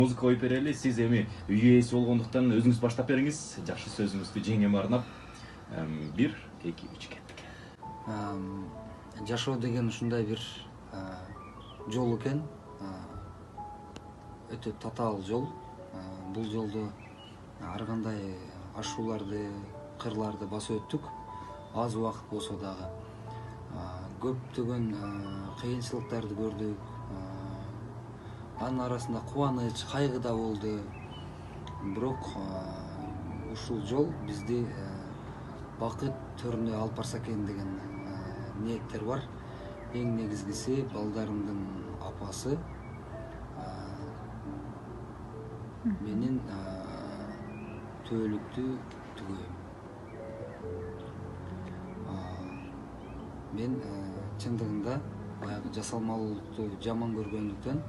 Музыка коюп берели, сиз эми үй ээси болгондуктан өзүңүз баштап бериңиз. Жакшы сөзүңүздү жеңеме арнап. 1, 2, 3 кеттик. Жашоо деген ушундай бир жол экен. Өтө татаал жол. Бул жолдо ар кандай ашууларды, кырларды басып өттүк. Аз убакыт болсо дагы. Көптөгөн кыйынчылыктарды көрдүк. Анын арасында кубаныч, кайгы да болду. Бирок ушул жол бизди бакыт төрүнө алып барса экен деген ниеттер бар. Эң негизгиси балдарымдын апасы менин түбөлүктүү түгөйүм. Мен чындыгында баягы жасалмалуулукту жаман көргөндүктөн,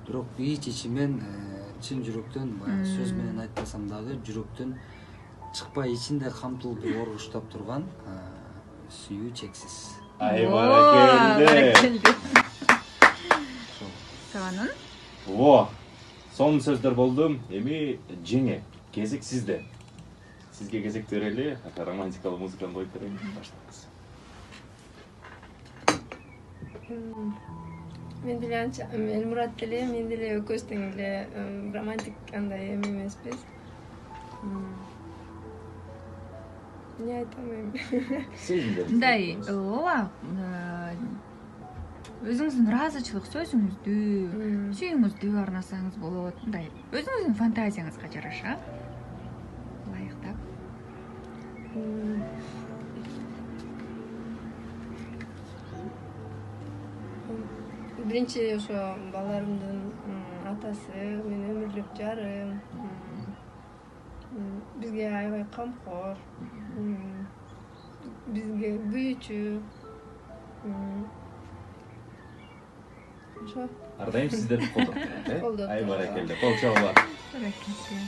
бирок ич ичимен чын жүрөктөн, баягы сөз менен айтпасам дагы жүрөктөн чыкпай ичинде камтылып оргуштап турган сүйүү чексиз. Ай баракелде. Саганын? Сонун сөздөр болду. Эми жеңе, кезек сизде. Сизге кезек берели, романтикалык музыканы коюп берейин. Баштаңыз. Мен деле анча, Элмурат деле, мен деле экөөбүз тең эле романтик андай эме эмеспиз. Не айтам эми? Мындай, ооба. Өзүңүздүн ыраазычылык сөзүңүздү, сүйүүңүздү арнасаңыз болот. Мындай, өзүңүздүн фантазияңызга жараша ылайыктап. Биринчи ошо балдарымдын атасы, мен өмүрлүк жарым, бизге аябай камкор, бизге бүйүүчү. Ошо. Ар дайым сиздерди колдоп турат, Колдоп Ай турат. баракелде. Кол чабуулар. Баракелде.